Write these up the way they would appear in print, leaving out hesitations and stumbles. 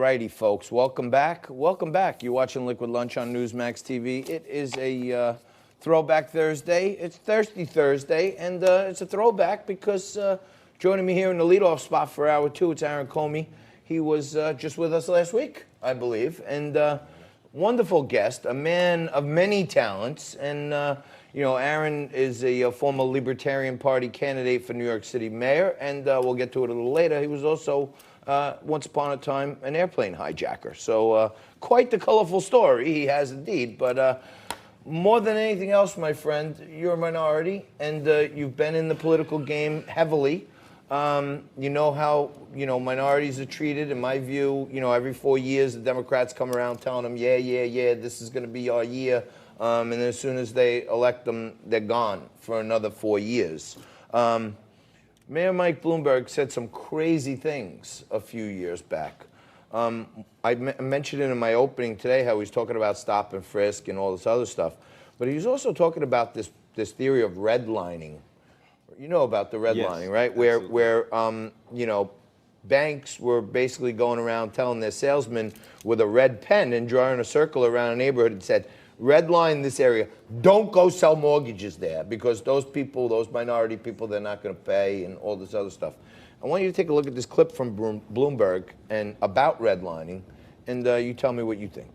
righty, folks. Welcome back. Welcome back. You're watching Liquid Lunch on Newsmax TV. It is a Throwback Thursday. It's Thirsty Thursday, and it's a throwback because joining me here in the leadoff spot for hour two, it's Aaron Commey. He was just with us last week, I believe, and wonderful guest, a man of many talents, and you know, Aaron is a former Libertarian Party candidate for New York City mayor, and we'll get to it a little later. He was also once upon a time an airplane hijacker. So quite the colorful story he has indeed. But more than anything else, my friend, you're a minority and you've been in the political game heavily. You know how, minorities are treated. In my view, every 4 years the Democrats come around telling them, yeah, this is going to be our year. And as soon as they elect them, they're gone for another 4 years. Mayor Mike Bloomberg said some crazy things a few years back. I mentioned it in my opening today how he's talking about stop and frisk and all this other stuff. But he was also talking about this theory of redlining. You know about the redlining, right? Where banks were basically going around telling their salesmen with a red pen and drawing a circle around a neighborhood and said, redline this area. Don't go sell mortgages there because those people, those minority people, they're not going to pay and all this other stuff. I want you to take a look at this clip from Bloomberg and about redlining, and you tell me what you think.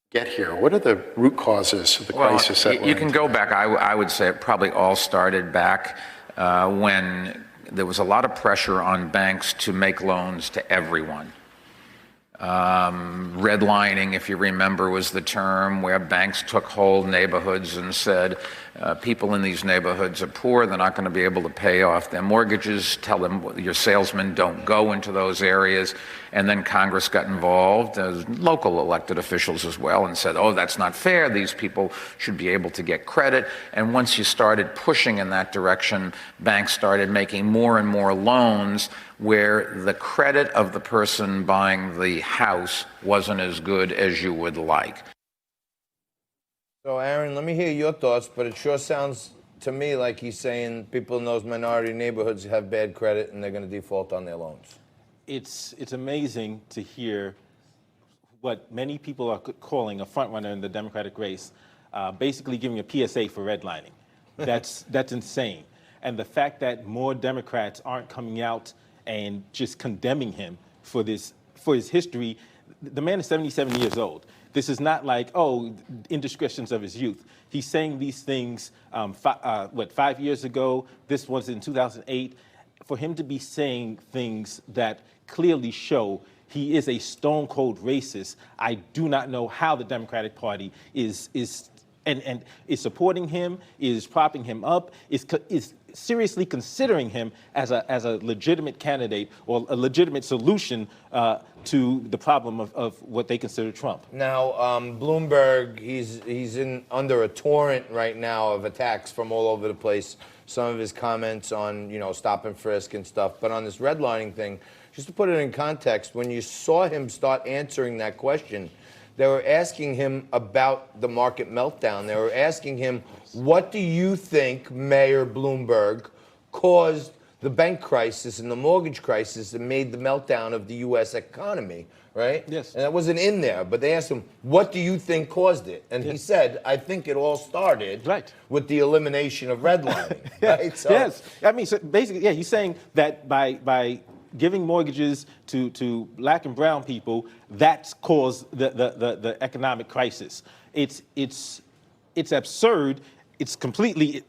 Get here? What are the root causes of the crisis? You can go back. I would say it probably all started back when there was a lot of pressure on banks to make loans to everyone. Redlining, if you remember, was the term where banks took whole neighborhoods and said, people in these neighborhoods are poor, they're not going to be able to pay off their mortgages, tell them your salesmen don't go into those areas. And then Congress got involved, local elected officials as well, and said, oh, that's not fair, these people should be able to get credit. And once you started pushing in that direction, banks started making more and more loans where the credit of the person buying the house wasn't as good as you would like. So, Aaron, let me hear your thoughts, but it sure sounds to me like he's saying people in those minority neighborhoods have bad credit and they're going to default on their loans. It's amazing to hear what many people are calling a frontrunner in the Democratic race, basically giving a PSA for redlining. That's insane. And the fact that more Democrats aren't coming out and just condemning him for his history. The man is 77 years old. This is not like, oh, indiscretions of his youth. He's saying these things, 5 years ago? This was in 2008. For him to be saying things that clearly show he is a stone-cold racist, I do not know how the Democratic Party is supporting him, is propping him up, is seriously considering him as a legitimate candidate or a legitimate solution to the problem of what they consider Trump. Now, Bloomberg, he's under a torrent right now of attacks from all over the place. Some of his comments on, stop and frisk and stuff. But on this redlining thing, just to put it in context, when you saw him start answering that question, they were asking him about the market meltdown. They were asking him, what do you think, Mayor Bloomberg, caused the bank crisis and the mortgage crisis that made the meltdown of the U.S. economy, right? Yes. And that wasn't in there, but they asked him, what do you think caused it? And he said, I think it all started with the elimination of redlining. Right? So, yes. I mean, so basically, he's saying that by giving mortgages to black and brown people, that's caused the economic crisis. It's absurd. It's completely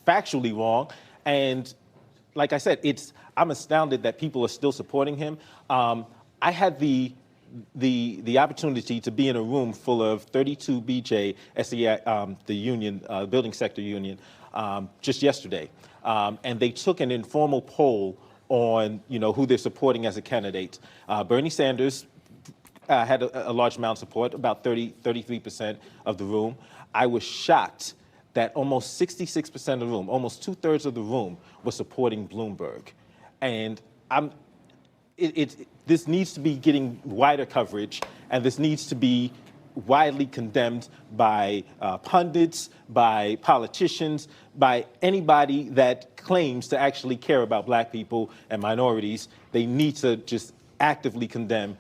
factually wrong. And like I said, I'm astounded that people are still supporting him. I had the opportunity to be in a room full of 32 BJ, SEI, the union, building sector union, just yesterday. And they took an informal poll on who they're supporting as a candidate. Bernie Sanders had a large amount of support, about 33% of the room. I was shocked that almost 66% of the room, almost 2/3 of the room, was supporting Bloomberg. And this needs to be getting wider coverage, and this needs to be widely condemned by pundits, by politicians, by anybody that claims to actually care about black people and minorities. They need to just actively condemn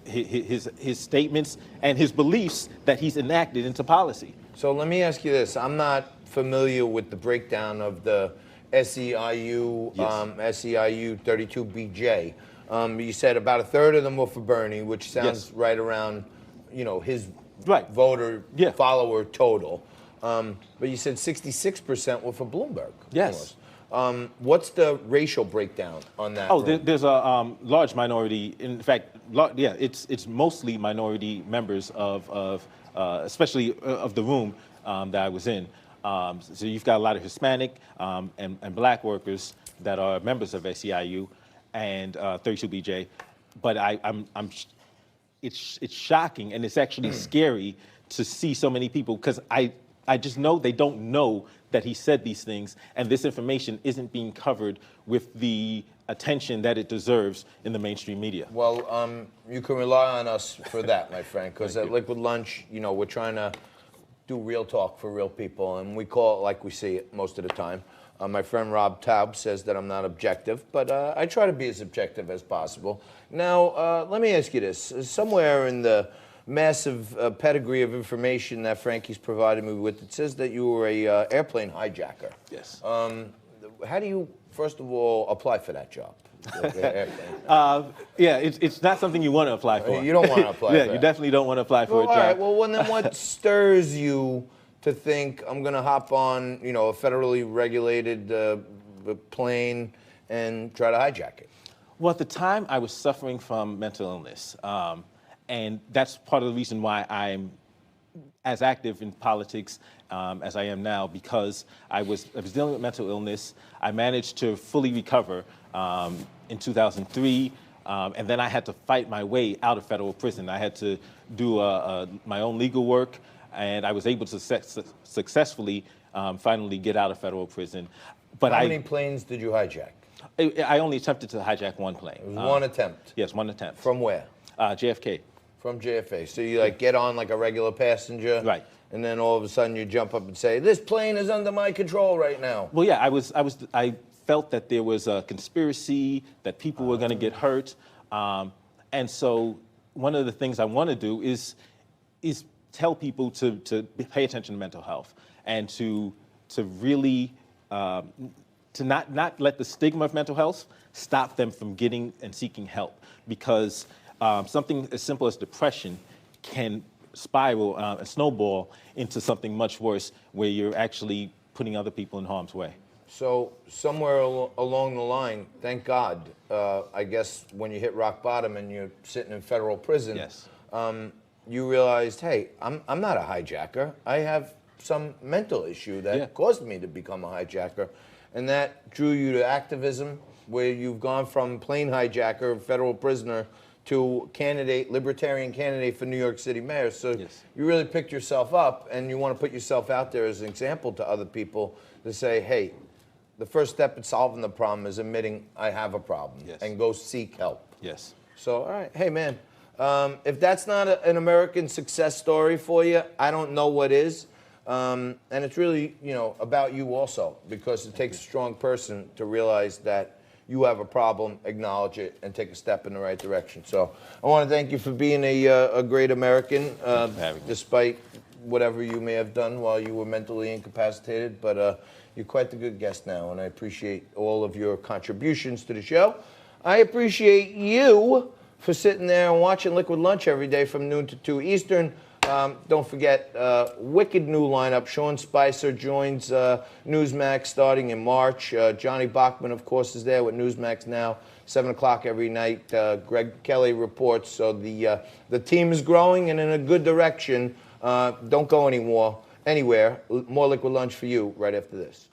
his statements and his beliefs that he's enacted into policy. So let me ask you this. I'm not familiar with the breakdown of the SEIU, SEIU 32BJ. You said about a third of them were for Bernie, which sounds right around, his voter follower total. But you said 66% were for Bloomberg. Yes. What's the racial breakdown on that? Oh, there's a large minority. In fact, it's mostly minority members of especially of the room that I was in. So you've got a lot of Hispanic and black workers that are members of SEIU and 32BJ. But it's shocking, and it's actually scary to see so many people, because I just know they don't know that he said these things, and this information isn't being covered with the attention that it deserves in the mainstream media. Well, you can rely on us for that, my friend, because at Liquid Lunch, we're trying to do real talk for real people, and we call it like we see it most of the time. My friend Rob Taub says that I'm not objective, but I try to be as objective as possible. Now, let me ask you this. Somewhere in the massive pedigree of information that Frankie's provided me with, it says that you were a airplane hijacker. Yes. How do you, first of all, apply for that job? It's not something you want to apply for. You don't want to apply for you definitely don't want to apply for a job. All right, well, then what stirs you to think I'm going to hop on, a federally regulated plane and try to hijack it? Well, at the time, I was suffering from mental illness. And that's part of the reason why I'm as active in politics as I am now, because I was dealing with mental illness. I managed to fully recover in 2003, and then I had to fight my way out of federal prison. I had to do my own legal work, and I was able to successfully finally get out of federal prison. But How many planes did you hijack? I only attempted to hijack one plane. It was one attempt? Yes, one attempt. From where? JFK. From JFK. So you get on like a regular passenger, right? And then all of a sudden you jump up and say, "This plane is under my control right now." Well, yeah, I felt that there was a conspiracy, that people were going to get hurt, and so one of the things I want to do is tell people to pay attention to mental health, and to really to not let the stigma of mental health stop them from getting and seeking help, because something as simple as depression can spiral and snowball into something much worse, where you're actually putting other people in harm's way. So somewhere along the line, thank God, I guess when you hit rock bottom and you're sitting in federal prison, yes. You realized, hey, I'm not a hijacker. I have some mental issue that caused me to become a hijacker. And that drew you to activism, where you've gone from plane hijacker, federal prisoner, to Libertarian candidate for New York City mayor. So you really picked yourself up, and you want to put yourself out there as an example to other people to say, hey, the first step in solving the problem is admitting I have a problem, and go seek help. Yes. So, all right, hey, man, if that's not an American success story for you, I don't know what is. And it's really, about you also, because it takes a strong person to realize that you have a problem, acknowledge it, and take a step in the right direction. So I want to thank you for being a great American, despite whatever you may have done while you were mentally incapacitated. But you're quite the good guest now, and I appreciate all of your contributions to the show. I appreciate you for sitting there and watching Liquid Lunch every day from noon to 2 Eastern. Don't forget, wicked new lineup. Sean Spicer joins Newsmax starting in March. Johnny Bachman, of course, is there with Newsmax now, 7 o'clock every night. Greg Kelly reports. So the team is growing and in a good direction. Don't go anywhere. More Liquid Lunch for you right after this.